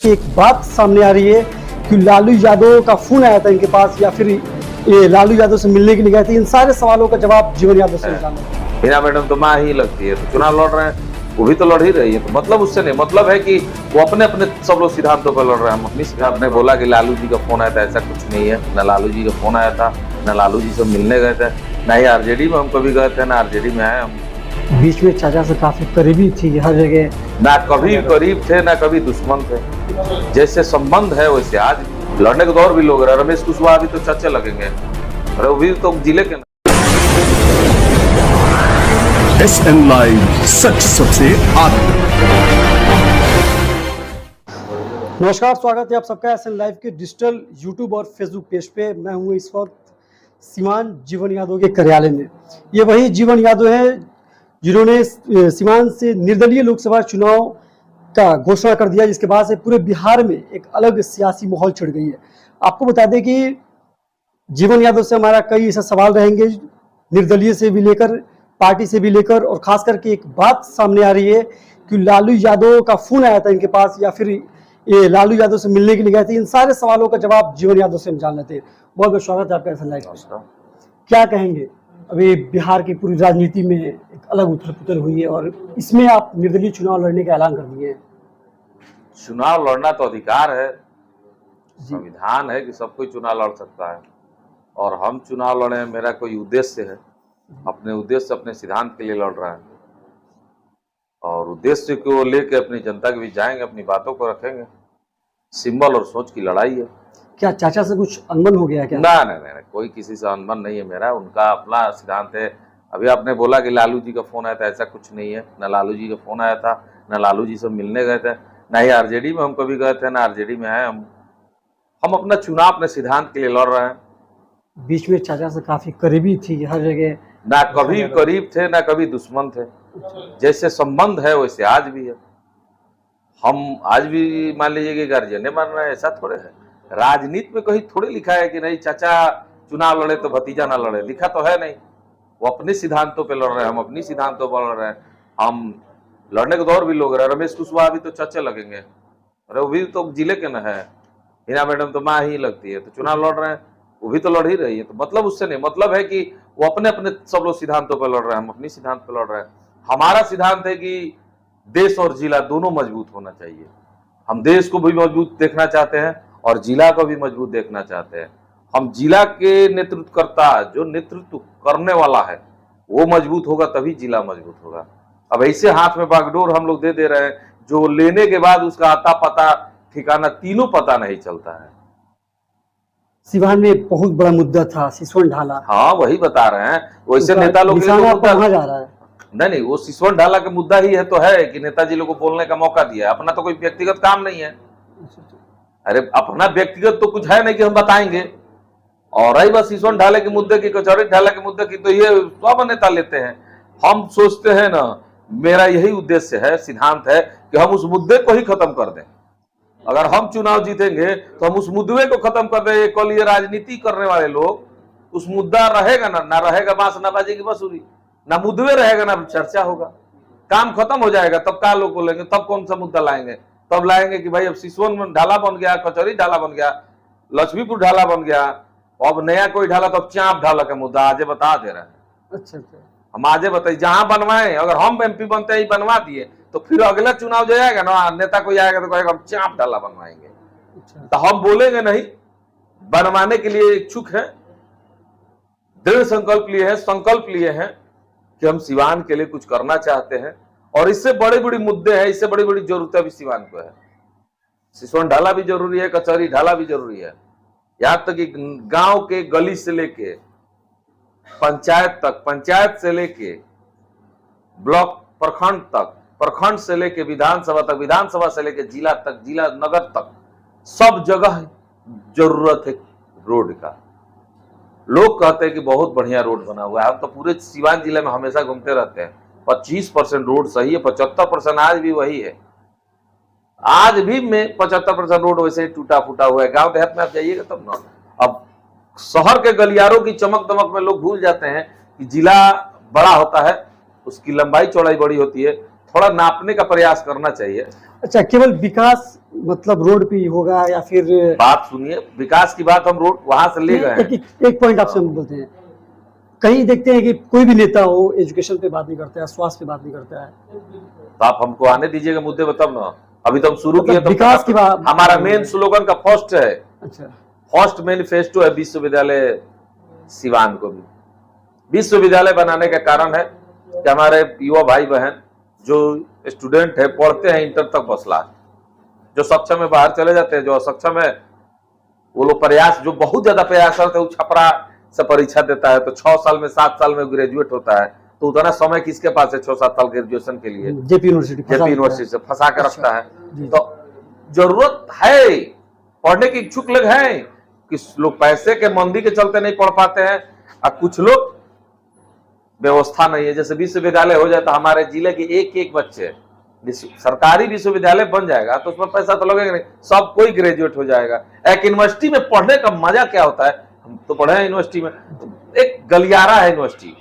एक बात सामने आ रही है कि लालू यादव का फोन आया था इनके पास या फिर ये लालू यादव से मिलने के लिए गए थे। इन सारे सवालों का जवाब जीवन यादव से निकालना। मीना मैडम तो माँ ही लगती है, तो चुनाव लड़ रहे हैं, वो भी तो लड़ ही रही है। तो मतलब उससे नहीं, मतलब है कि वो अपने अपने सब लोग सिद्धांतों पर लड़ रहे हैं। हम अपनी सिद्धांत ने बोला कि लालू जी का फोन आया था, ऐसा कुछ नहीं है। न लालू जी का फोन आया था, न लालू जी से मिलने गए थे, न ही आरजेडी में हम कभी गए थे, न आरजेडी में आए हम। बीच में चाचा से काफी करीबी थी हर जगह, ना कभी करीब थे ना कभी दुश्मन थे। जैसे संबंध है वैसे आज लड़ने के दौर भी लोग रहे। रमेश कुशवाहा भी तो चाचे लगेंगे, अरे वो भी तो जिले के। SN लाइव, सच सबसे आगे। नमस्कार, स्वागत है आप सबका SN लाइव के डिजिटल यूट्यूब और फेसबुक पेज पे। मैं हूँ इस वक्त सीमान जीवन यादव के कार्यालय में। ये वही जीवन यादव है जिन्होंने सीमान से निर्दलीय लोकसभा चुनाव का घोषणा कर दिया, जिसके बाद से पूरे बिहार में एक अलग सियासी माहौल छिड़ गई है। आपको बता दें कि जीवन यादव से हमारा कई ऐसे सवाल रहेंगे, निर्दलीय से भी लेकर पार्टी से भी लेकर, और खास करके एक बात सामने आ रही है कि लालू यादव का फोन आया था इनके पास या फिर ये लालू यादव से मिलने के लिए गए थे। इन सारे सवालों का जवाब जीवन यादव से हम जान लेते हैं। बहुत बहुत स्वागत है आपका SN लाइव में। क्या कहेंगे, अभी बिहार की पूरी राजनीति में एक अलग उथल पुथल हुई है और इसमें आप निर्दलीय चुनाव लड़ने का ऐलान कर दिए हैं। चुनाव लड़ना तो अधिकार है, संविधान है कि सब कोई चुनाव लड़ सकता है, और हम चुनाव लड़े, मेरा कोई उद्देश्य है, अपने उद्देश्य अपने सिद्धांत के लिए लड़ रहा है, और उद्देश्य को लेके अपनी जनता के बीच जाएंगे, अपनी बातों को रखेंगे। सिंबल और सोच की लड़ाई है। क्या चाचा से कुछ अनबन हो गया है क्या? ना ना ना, कोई किसी से अनबन नहीं है मेरा, उनका अपना सिद्धांत है। अभी आपने बोला कि लालू जी का फोन आया था, ऐसा कुछ नहीं है। न लालू जी का फोन आया था, न लालू जी से मिलने गए थे, न ही आरजेडी में हम कभी गए थे, न आरजेडी में आए हम अपना चुनाव अपने सिद्धांत के लिए लड़ रहे हैं। बीच में चाचा से काफी करीबी थी हर जगह, ना कभी करीब थे ना कभी दुश्मन थे। जैसे संबंध है वैसे आज भी है। हम आज भी मान लीजिए कि गार्जियन मान रहे हैं, ऐसा थोड़े है। राजनीति में कहीं थोड़े लिखा है कि नहीं चाचा चुनाव लड़े तो भतीजा ना लड़े, लिखा तो है नहीं। वो अपने सिद्धांतों पे लड़ रहे हैं, हम अपनी सिद्धांतों पर लड़ रहे हैं। हम लड़ने के दौर भी लोग रहे। रमेश कुशवाहा भी तो चाचे लगेंगे, अरे वो भी तो जिले के न है। मीना मैडम तो माँ ही लगती है, तो चुनाव लड़ रहे हैं, वो भी तो लड़ ही रही है। तो मतलब उससे नहीं, मतलब है कि वो अपने अपने सब लोग सिद्धांतों पर लड़ रहे हैं, हम अपनी सिद्धांत पर लड़ रहे हैं। हमारा सिद्धांत है कि देश और जिला दोनों मजबूत होना चाहिए। हम देश को भी मजबूत देखना चाहते हैं और जिला को भी मजबूत देखना चाहते हैं। हम जिला के नेतृत्वकर्ता, जो नेतृत्व करने वाला है, वो मजबूत होगा तभी जिला मजबूत होगा। अब ऐसे हाथ में बागडोर हम लोग दे रहे हैं, जो लेने के बाद उसका आता पता ठिकाना तीनों पता नहीं चलता है। सिवान में बहुत बड़ा मुद्दा था सिसवन ढाला। हाँ, वही बता रहे हैं। वैसे नेता लोग जा रहा है। नहीं, वो सिसवन ढाला का मुद्दा ही है तो है कि नेताजी लोग को बोलने का मौका दिया। अपना तो कोई व्यक्तिगत काम नहीं है। अरे अपना व्यक्तिगत तो कुछ है नहीं कि हम बताएंगे। और रही बात सिसवन ढाले के मुद्दे की, कचौरी ढाला के मुद्दे की, तो ये सब नेता लेते हैं। हम सोचते हैं ना, मेरा यही उद्देश्य है, सिद्धांत है कि हम उस मुद्दे को ही खत्म कर दें। अगर हम चुनाव जीतेंगे तो हम उस मुद्दे को खत्म कर दें। कल ये राजनीति करने वाले लोग, उस मुद्दा रहेगा ना रहेगा बांस ना बाजेगी बांसुरी, ना मुद्दे रहेगा ना चर्चा होगा, काम खत्म हो जाएगा। तब क्या लोग बोलेंगे, तब कौन सा मुद्दा लाएंगे? तब लाएंगे कि भाई अब सिसवन ढाला बन गया, कचौरी ढाला बन गया, लक्ष्मीपुर ढाला बन गया, अब नया कोई ढाला, तो चाप ढाला का मुद्दा आज बता दे रहे हैं। अच्छा, हम आज बताइए, जहां बनवाए, अगर हम MP बनते ही बनवा दिए तो फिर अगला चुनाव जो आएगा ना, नेता कोई आएगा तो कहेगा हम चाप ढाला बनवाएंगे। तो हम बोलेंगे नहीं, बनवाने के लिए इच्छुक है, दृढ़ संकल्प लिए हैं, संकल्प लिए हैं कि हम सिवान के लिए कुछ करना चाहते हैं। और इससे बड़े बड़े मुद्दे हैं, इससे बड़ी बड़ी जरूरतें भी सिवान को है। सिसवन ढाला भी जरूरी है, कचहरी ढाला भी जरूरी है। यहाँ तक कि गांव के गली से लेके पंचायत तक, पंचायत से लेके ब्लॉक प्रखंड तक, प्रखंड से लेके विधानसभा तक, विधानसभा से लेके जिला तक, जिला नगर तक, सब जगह जरूरत है रोड का। लोग कहते हैं कि बहुत बढ़िया रोड बना हुआ है। हम तो पूरे सिवान जिले में हमेशा घूमते रहते हैं। 25% रोड सही है, 75% आज भी वही है। आज भी में 75% रोड वैसे ही टूटा फूटा हुआ है। गांव देहात में आप जाइएगा तब ना। अब शहर के गलियारों की चमक दमक में लोग भूल जाते हैं कि जिला बड़ा होता है, उसकी लंबाई चौड़ाई बड़ी होती है, थोड़ा नापने का प्रयास करना चाहिए। अच्छा, केवल विकास मतलब रोड पे ही होगा या फिर बात सुनिए, विकास की बात हम रोड वहां से ले गए हैं। एक पॉइंट आपसे हम बोलते हैं, कहीं देखते हैं कि कोई भी नेता हो एजुकेशन पे बात नहीं करता है, स्वास्थ्य पे बात नहीं करता है। तो आप हमको आने दीजिएगा मुद्दे पर, तब ना। अभी तो हम शुरू किए, तो विकास की बात हमारा मेन स्लोगन का फर्स्ट है। अच्छा, फर्स्ट मैनिफेस्टो है विश्वविद्यालय सिवान को भी। विश्वविद्यालय बनाने का कारण है कि हमारे युवा भाई बहन जो स्टूडेंट है, पढ़ते हैं इंटर तक बस लास्ट, जो सक्षम है बाहर चले जाते हैं, जो असक्षम है वो लोग प्रयास, जो बहुत ज्यादा प्रयास करते हैं, वो छपरा से परीक्षा देता है तो 6 साल में 7 साल में ग्रेजुएट होता है। तो उतना समय किसके पास है 6-7 साल ग्रेजुएशन के लिए? जेपी यूनिवर्सिटी से फंसा कर रखता है। तो जरूरत है, पढ़ने के इच्छुक लोग हैं, कुछ लोग पैसे के मंदी के चलते नहीं पढ़ पाते हैं, और कुछ लोग व्यवस्था नहीं है। जैसे विश्वविद्यालय हो जाए तो हमारे जिले के एक बच्चे सरकारी विश्वविद्यालय बन जाएगा तो उसमें पैसा तो लगेगा नहीं, सब कोई ग्रेजुएट हो जाएगा। एक यूनिवर्सिटी में पढ़ने का मजा क्या होता है, हम तो पढ़े हैं यूनिवर्सिटी में, एक गलियारा है यूनिवर्सिटी,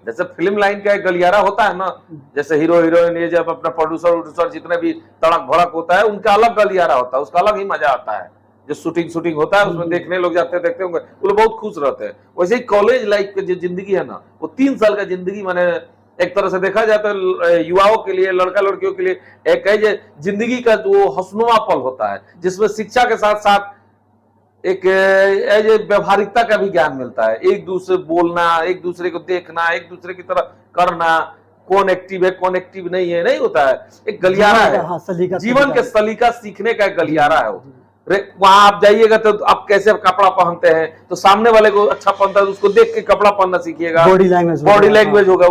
जैसे फिल्म लाइन का एक गलियारा होता है ना, जैसे हीरो हीरोइन ये जब अपना प्रोड्यूसर जितने भी तड़क भड़क होता है, उनका अलग गलियारा होता है, उसका अलग ही मजा आता है। जो शूटिंग होता है उसमें देखने लोग जाते हैं, देखते होंगे, वो लोग बहुत खुश रहते हैं। वैसे ही कॉलेज लाइफ की जो जिंदगी है ना, वो 3 साल का जिंदगी, माने एक तरह से देखा जाए तो युवाओं के लिए, लड़का लड़कियों के लिए एक है जिंदगी का वो हंसनुमा पल होता है, जिसमें शिक्षा के साथ साथ एक व्यवहारिकता का भी ज्ञान मिलता है। एक दूसरे बोलना, एक दूसरे को देखना, एक दूसरे की तरह करना, कौन एक्टिव है कौन एक्टिव नहीं है, नहीं होता है। एक गलियारा है, जीवन के सलीका सीखने का एक गलियारा है। वहां आप जाइएगा तो आप कैसे कपड़ा पहनते हैं, तो सामने वाले को अच्छा पहनता है, उसको देख के कपड़ा पहनना सीखिएगा, बॉडी लैंग्वेज होगा,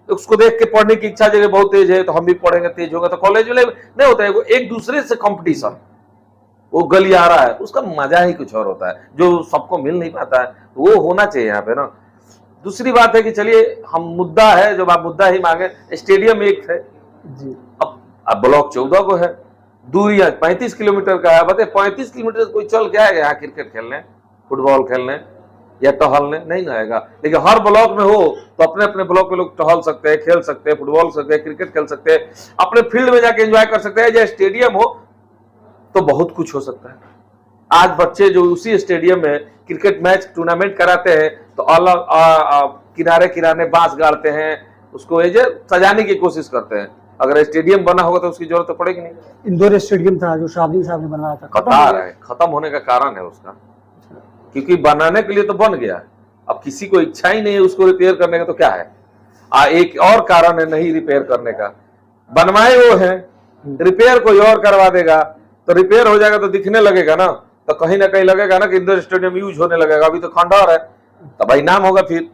उसको देख के पढ़ने की इच्छा जगह बहुत तेज है तो हम भी पढ़ेंगे, तेज होगा। तो कॉलेज में नहीं होता है, वो एक दूसरे से कंपटीशन, वो गलियारा है, उसका मजा ही कुछ और होता है, जो सबको मिल नहीं पाता है। तो वो होना चाहिए यहाँ पे ना। दूसरी बात है कि चलिए हम मुद्दा है, जब आप मुद्दा ही मांगे, स्टेडियम एक है जी, अब ब्लॉक 14 को है, दूरी 35 किलोमीटर का है। बताए 35 किलोमीटर कोई चल के आएगा यहाँ क्रिकेट खेलने, फुटबॉल खेलने या टहलने? नहीं ना आएगा। लेकिन हर ब्लॉक में हो तो अपने अपने ब्लॉक में लोग टहल सकते हैं, खेल सकते हैं, फुटबॉल सकते हैं, क्रिकेट खेल सकते हैं, अपने फील्ड में जाके एंजॉय कर सकते हैं। जब स्टेडियम हो तो बहुत कुछ हो सकता है। आज बच्चे जो उसी स्टेडियम में क्रिकेट मैच टूर्नामेंट कराते हैं तो अलग किनारे किनारे बांस गाड़ते हैं, उसको सजाने की कोशिश करते हैं। अगर स्टेडियम बना होगा तो उसकी जरूरत तो पड़ेगी नहीं। इंदौर स्टेडियम था जो शाहबुद्दीन साहब ने बनाया था, खत्म होने का कारण है उसका, क्योंकि बनाने के लिए तो बन गया, अब किसी को इच्छा ही नहीं है उसको रिपेयर करने का, तो क्या है। एक और कारण है नहीं रिपेयर करने का, बनवाए वो है, रिपेयर कोई और करवा देगा तो रिपेयर हो जाएगा तो दिखने लगेगा ना, तो कहीं ना कहीं लगेगा ना कि इंदौर स्टेडियम यूज होने लगेगा। अभी तो खंडहर है, तो भाई नाम होगा फिर।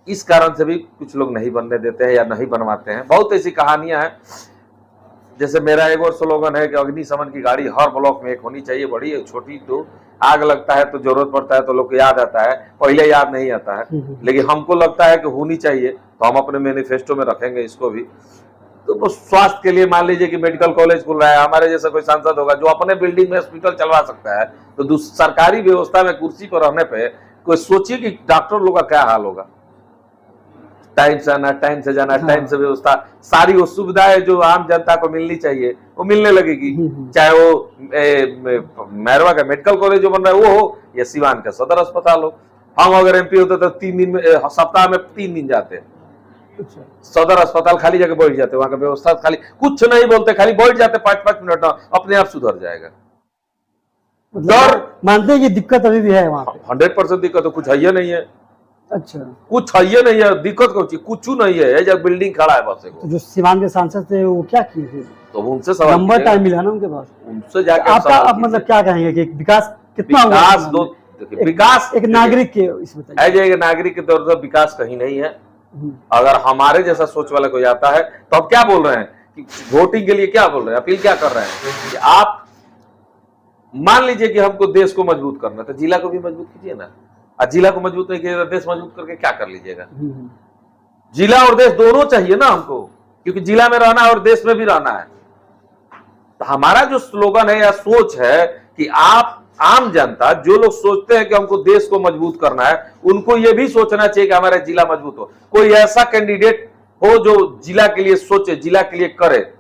इस कारण से भी कुछ लोग नहीं बनने देते हैं या नहीं बनवाते हैं। बहुत ऐसी कहानियां हैं। जैसे मेरा एक और स्लोगन है कि अग्निशमन की गाड़ी हर ब्लॉक में एक होनी चाहिए, बड़ी है छोटी, तो आग लगता है तो जरूरत पड़ता है तो लोग को याद आता है, पहले याद नहीं आता है, लेकिन हमको लगता है कि होनी चाहिए, तो हम अपने मैनिफेस्टो में रखेंगे इसको भी। तो स्वास्थ्य के लिए मान लीजिए कि मेडिकल कॉलेज खुल रहा है, हमारे जैसा कोई सांसद होगा जो अपने बिल्डिंग में हॉस्पिटल चलवा सकता है, तो सरकारी व्यवस्था में कुर्सी पर रहने पे कोई सोचिए कि डॉक्टर लोग का क्या हाल होगा। टाइम से आना, टाइम से जाना, टाइम से व्यवस्था, सारी वो सुविधाएं जो आम जनता को मिलनी चाहिए वो मिलने लगेगी। चाहे वो मैरवा का मेडिकल कॉलेज जो बन रहा है वो हो या सिवान का सदर अस्पताल हो। हम अगर एमपी होते तो 3 दिन में, सप्ताह में 3 दिन जाते हैं, सदर अस्पताल खाली जगह बैठ जाते, वहां का व्यवस्था खाली, कुछ नहीं बोलते, खाली बैठ जाते 5-5 मिनट, अपने आप सुधर जाएगा। डर मानते हैं कि दिक्कत अभी भी है वहां पे? 100% दिक्कत तो कुछ है नहीं है। अच्छा, कुछ है नहीं है, दिक्कत कुछ नहीं है, जब बिल्डिंग खड़ा है बस। तो जो सिवान के सांसद थे वो क्या किए थे? तो उनसे सवाल, लंबा टाइम मिला ना उनके पास, उनसे जाके आपका आप मतलब क्या कहेंगे कि विकास कितना हुआ? विकास एक नागरिक के इसमें एक नागरिक के तौर पर विकास कहीं नहीं है। अगर हमारे जैसा सोच वाला कोई आता है तो अब क्या बोल रहे हैं कि वोटिंग के लिए क्या बोल रहे हैं, अपील क्या कर रहे हैं कि आप मान लीजिए कि हमको देश को मजबूत करना, तो जिला को भी मजबूत कीजिए ना। और जिला को मजबूत नहीं किया, देश मजबूत करके क्या कर लीजिएगा। जिला और देश दोनों चाहिए ना हमको, क्योंकि जिला में रहना है और देश में भी रहना है। तो हमारा जो स्लोगन है या सोच है कि आप आम जनता, जो लोग सोचते हैं कि हमको देश को मजबूत करना है, उनको यह भी सोचना चाहिए कि हमारा जिला मजबूत हो। कोई ऐसा कैंडिडेट हो जो जिला के लिए सोचे, जिला के लिए करे,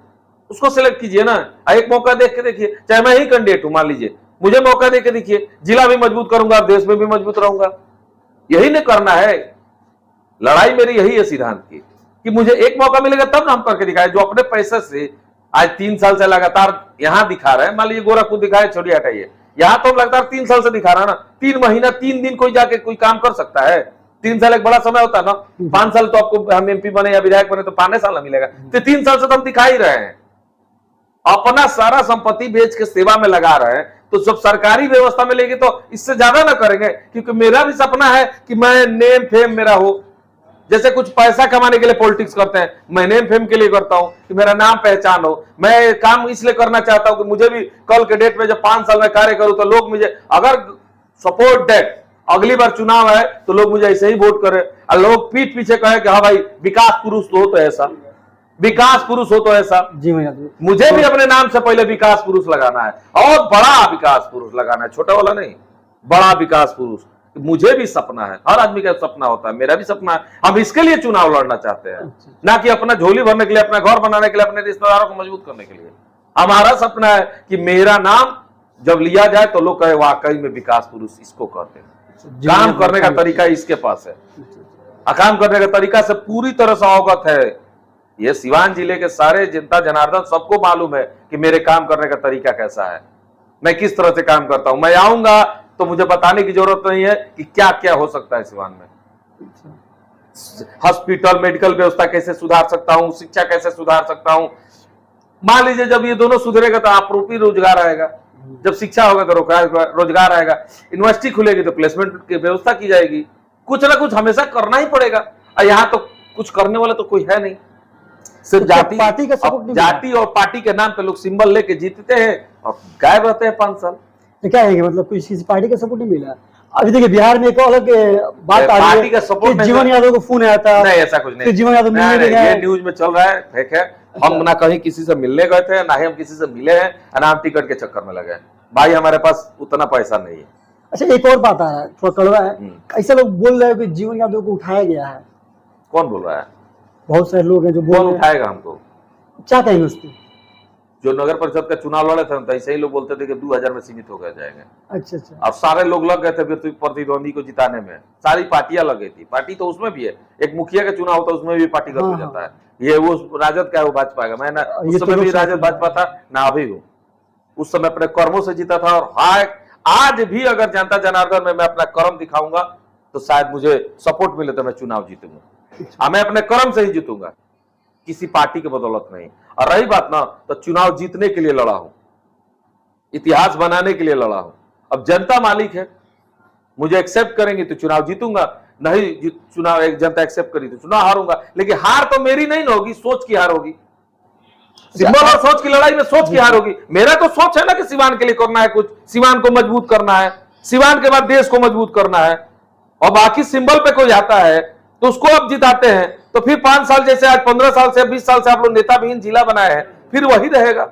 उसको सिलेक्ट कीजिए ना। एक मौका देख के देखिए, चाहे मैं ही कैंडिडेट हूं मान लीजिए, मुझे मौका दे के देखिए, जिला भी मजबूत करूंगा, देश में भी मजबूत रहूंगा। यही नहीं करना है, लड़ाई मेरी यही है सिद्धांत की, कि मुझे एक मौका मिलेगा तब ना हम करके दिखाए। जो अपने पैसे से आज 3 साल से लगातार यहां दिखा रहे हैं, मान लीजिए गोरखपुर दिखाए, छोड़िए हटाइए, यहां तो लगातार 3 साल से दिखा रहा है ना। 3 महीना 3 दिन कोई जाके कोई काम कर सकता है? 3 साल एक बड़ा समय होता है ना। 5 साल तो आपको हम MP बने या विधायक बने तो 5 साल ना मिलेगा, तो 3 साल से तो हम दिखा ही रहे हैं। अपना सारा संपत्ति बेच के सेवा में लगा रहे हैं, तो जब सरकारी व्यवस्था में लेगी तो इससे ज्यादा ना करेंगे। क्योंकि मेरा भी सपना है कि मैं नेम फेम मेरा हो। जैसे कुछ पैसा कमाने के लिए पॉलिटिक्स करते हैं, मैं नेम फेम के लिए करता हूं कि मेरा नाम पहचान हो। मैं काम इसलिए करना चाहता हूं कि मुझे भी कल के डेट में जब 5 साल में कार्य करूं तो लोग मुझे अगर सपोर्ट दे, अगली बार चुनाव है तो लोग मुझे ऐसे ही वोट करें, और लोग पीठ पीछे कहे कि हाँ भाई विकास पुरुष तो हो, तो ऐसा विकास पुरुष हो तो ऐसा। जी भैया, मुझे भी अपने नाम से पहले विकास पुरुष लगाना है, और बड़ा विकास पुरुष लगाना है, छोटा वाला नहीं, बड़ा विकास पुरुष। मुझे भी सपना है, हर आदमी का सपना होता है, मेरा भी सपना है। हम इसके लिए चुनाव लड़ना चाहते हैं, ना कि अपना झोली भरने के लिए, अपना घर बनाने के लिए, अपने रिश्तेदारों को मजबूत करने के लिए। हमारा सपना है कि मेरा नाम जब लिया जाए तो लोग कहे वाकई में विकास पुरुष इसको कहते हैं। काम करने का तरीका इसके पास है, काम करने का तरीका से पूरी तरह से अवगत है। ये सिवान जिले के सारे जनता जनार्दन सबको मालूम है कि मेरे काम करने का तरीका कैसा है, मैं किस तरह से काम करता हूं। मैं आऊंगा तो मुझे बताने की जरूरत नहीं है कि क्या क्या हो सकता है सिवान में। हॉस्पिटल, मेडिकल व्यवस्था कैसे सुधार सकता हूं, शिक्षा कैसे सुधार सकता हूं। मान लीजिए जब ये दोनों सुधरेगा तो आपरूपी रोजगार आएगा, जब शिक्षा होगा तो रोजगार आएगा, यूनिवर्सिटी खुलेगी तो प्लेसमेंट की व्यवस्था की जाएगी। कुछ ना कुछ हमेशा करना ही पड़ेगा, और यहाँ तो कुछ करने वाला तो कोई है नहीं। सिर्फ जाति, पार्टी का सपोर्ट नहीं, जाति और पार्टी के नाम पे लोग सिंबल लेके जीतते हैं और गायब रहते हैं 5 साल। तो क्या है मतलब कोई किसी पार्टी का सपोर्ट नहीं मिला? अभी देखिए बिहार में एक अलग बात आ रही पार्टी का सपोर्ट कि जीवन यादव को फोन आया था। नहीं, ऐसा कुछ नहीं, फिर जीवन यादव मिलने नहीं, गए, ये न्यूज में चल रहा है, फेक है। हम ना कहीं किसी से मिलने गए थे, ना ही हम किसी से मिले हैं, ना हम टिकट के चक्कर में लगे। भाई हमारे पास उतना पैसा नहीं है। अच्छा, एक और बात आ रहा है, थोड़ा कड़वा है, ऐसे लोग बोल रहे हैं कि जीवन यादव को उठाया गया है। कौन बोल रहा है? बहुत सारे लोग हैं जो बोल कौन रहे हैं। उठाएगा हमको? क्या कहेंगे उसको? जो नगर परिषद का चुनाव लड़े थे तो ऐसे ही लोग बोलते थे कि 2000 में सीमित हो गए जाएंगे। अच्छा अच्छा, अब सारे लोग लग गए थे प्रतिद्वंदी को जिताने में, सारी पार्टियां लग गई थी। पार्टी तो उसमें भी है, एक मुखिया का चुनाव होता है उसमें भी पार्टीगत हो जाता है। ये वो राजद का है, वो भाजपा का। मैं ना उस समय भी राजद भाजपा था, ना अभी हूँ। उस समय अपने कर्मों से जीता था, और आज भी अगर जनता जनार्दन में मैं अपना कर्म दिखाऊंगा तो शायद मुझे सपोर्ट मिले तो मैं चुनाव जीतूंगा। मैं अपने कर्म से ही जीतूंगा, किसी पार्टी की बदौलत नहीं। और रही बात ना, तो चुनाव जीतने के लिए लड़ा हूं, इतिहास बनाने के लिए लड़ा हूं। अब जनता मालिक है, मुझे एक्सेप्ट करेंगे तो चुनाव जीतूंगा, नहीं चुनाव एक जनता एक्सेप्ट करी तो चुनाव हारूंगा। लेकिन हार तो मेरी नहीं ना होगी, सोच की हार होगी। सिंबल और सोच की लड़ाई में सोच की हार होगी। मेरा तो सोच है ना कि सिवान के लिए करना है कुछ, सिवान को मजबूत करना है, सिवान के बाद देश को मजबूत करना है। और बाकी सिंबल पे कोई आता है तो उसको आप जिताते हैं, तो फिर 5 साल जैसे आज 15 साल से 20 साल से आप लोग नेता विहीन जिला बनाए हैं, फिर वही रहेगा।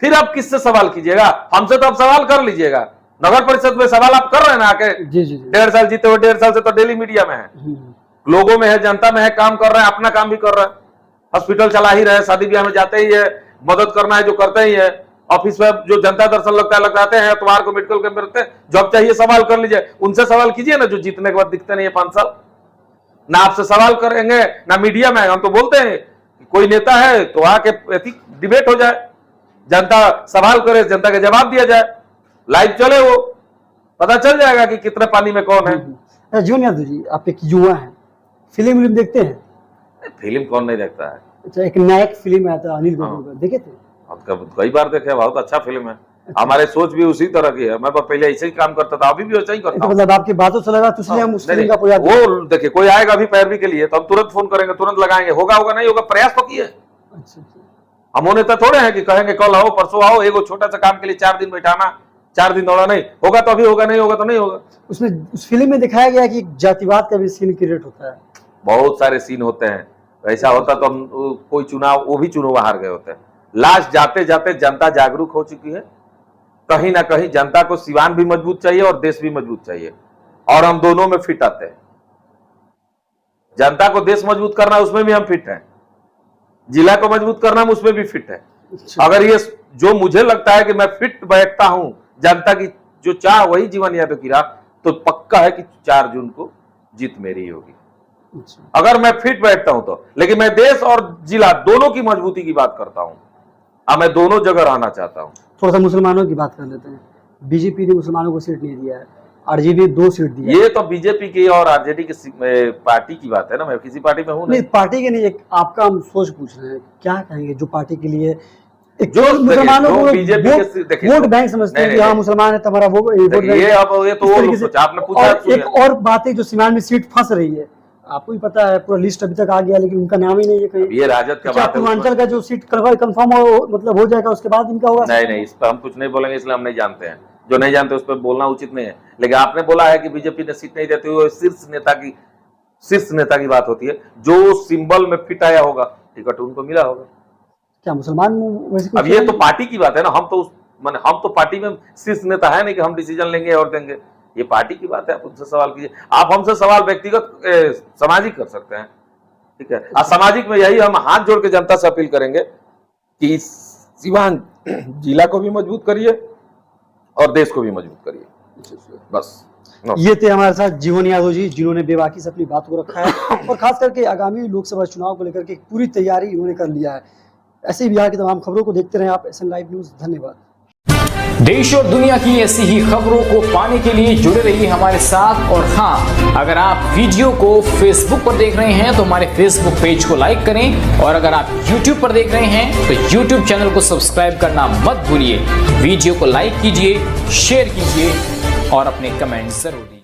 फिर आप किससे सवाल कीजिएगा? हमसे तो आप सवाल कर लीजिएगा। नगर परिषद में सवाल आप कर रहे हैं ना आके। जी जी, 1.5 साल जीते हुए, 1.5 साल से तो डेली मीडिया में है, लोगों में है, जनता में है, काम कर रहे हैं, अपना काम भी कर रहे हैं। हॉस्पिटल चला ही रहे, शादी ब्याह में जाते ही है, मदद करना है जो करते ही है। ऑफिस में जो जनता दर्शन लगता है लगाते हैं, एतवार को मेडिकल कैंप रखते हैं। जॉब चाहिए सवाल कर लीजिए, उनसे सवाल कीजिए ना जो जीतने के बाद दिखते नहीं है 5 साल। ना आपसे सवाल करेंगे ना मीडिया में। हम तो बोलते हैं कि कोई नेता है तो आके डिबेट हो जाए, जनता सवाल करे, जनता का जवाब दिया जाए, लाइव चले, वो पता चल जाएगा कि कितने पानी में कौन है। जीवन यादव जी, आप एक युवा हैं, फिल्म देखते हैं? फिल्म कौन नहीं देखता है? अच्छा, एक नायक फिल्म आया था अनिल कपूर का, देखे थे? कई बार देखे, बहुत अच्छा फिल्म है। हमारे सोच भी उसी तरह की है। मैं पहले ऐसे ही काम करता था, अभी भी वैसा ही करता हूं। मतलब आपकी बातों से लगा तो इसलिए हम उस फिल्म का प्रयास। वो देखिए, कोई आएगा अभी पैरवी के लिए तो हम तुरंत फोन करेंगे, तुरंत लगाएंगे। होगा होगा नहीं होगा, प्रयास तो किए। अच्छा, हम वो नेता थोड़े हैं कि कहेंगे कल आओ परसों आओ, एगो छोटा सा काम के लिए 4 दिन बैठाना, 4 दिन दौड़ा, नहीं होगा तो अभी होगा, नहीं होगा तो नहीं होगा। उसमें उस फिल्म में दिखाया गया कि जातिवाद का भी सीन क्रिएट होता है। बहुत सारे सीन होते हैं। ऐसा होता तो हम कोई चुनाव, वो भी चुनाव हार गए होते हैं। लास्ट जाते जाते जनता जागरूक हो चुकी है। कहीं ना कहीं जनता को सिवान भी मजबूत चाहिए और देश भी मजबूत चाहिए, और हम दोनों में फिट आते हैं। जनता को देश मजबूत करना है उसमें भी हम फिट हैं, जिला को मजबूत करना हम उसमें भी फिट है। अगर ये जो मुझे लगता है कि मैं फिट बैठता हूं, जनता की जो चाह वही जीवन यादव की राह, तो पक्का है कि 4 जून को जीत मेरी होगी, अगर मैं फिट बैठता हूं तो। लेकिन मैं देश और जिला दोनों की मजबूती की बात करता हूं, अब मैं दोनों जगह रहना चाहता हूं। थोड़ा सा मुसलमानों की बात कर लेते हैं। बीजेपी ने मुसलमानों को सीट नहीं दिया है, आरजेडी 2 सीट दी है। ये तो बीजेपी की और आरजेडी की पार्टी की बात है ना, मैं किसी पार्टी में हूं नहीं, पार्टी के नहीं, एक आपका हम सोच पूछ रहे हैं, क्या कहेंगे जो पार्टी के लिए जो मुसलमानों को बीजेपी के वोट बैंक समझते हैं कि हाँ मुसलमान है तुम्हारा वो ये अब ये तो वो लोग सोचा, आपने पूछा। एक और बात है जो सीमान में सीट फंस रही है, आपको भी पता है, पूरा लिस्ट अभी तक आ गया लेकिन उनका नाम ही नहीं है कहीं। ये राजद का बात है, पूर्वांचल का जो सीट कंफर्म हो मतलब हो जाएगा उसके बाद इनका होगा। नहीं इस पर हम कुछ नहीं बोलेंगे, इसलिए हम नहीं जानते हैं, जो नहीं जानते उस पर बोलना उचित नहीं है। लेकिन आपने बोला है कि बीजेपी ने सीट नहीं देती हुई, शीर्ष नेता की बात होती है, जो सिंबल में फिट आया होगा टिकट उनको मिला होगा। क्या मुसलमान वैसे अब ये तो पार्टी की बात है ना, हम तो पार्टी में शीर्ष नेता है नहीं कि हम डिसीजन लेंगे और देंगे, ये पार्टी की बात है। आप उनसे सवाल कीजिए, आप हमसे सवाल व्यक्तिगत सामाजिक कर सकते हैं, ठीक है। और सामाजिक में यही हम हाथ जोड़ के जनता से अपील करेंगे कि सिवान जिला को भी मजबूत करिए और देश को भी मजबूत करिए, बस। ये थे हमारे साथ जीवन यादव जी, जिन्होंने बेबाकी से अपनी बात को रखा है और खास करके आगामी लोकसभा चुनाव को लेकर के पूरी तैयारी इन्होंने कर लिया है। ऐसे ही बिहार की तमाम खबरों को देखते रहें आप SN लाइव न्यूज। धन्यवाद। देश और दुनिया की ऐसी ही खबरों को पाने के लिए जुड़े रहिए हमारे साथ। और हाँ, अगर आप वीडियो को फेसबुक पर देख रहे हैं तो हमारे फेसबुक पेज को लाइक करें, और अगर आप यूट्यूब पर देख रहे हैं तो यूट्यूब चैनल को सब्सक्राइब करना मत भूलिए। वीडियो को लाइक कीजिए, शेयर कीजिए और अपने कमेंट जरूर दीजिए।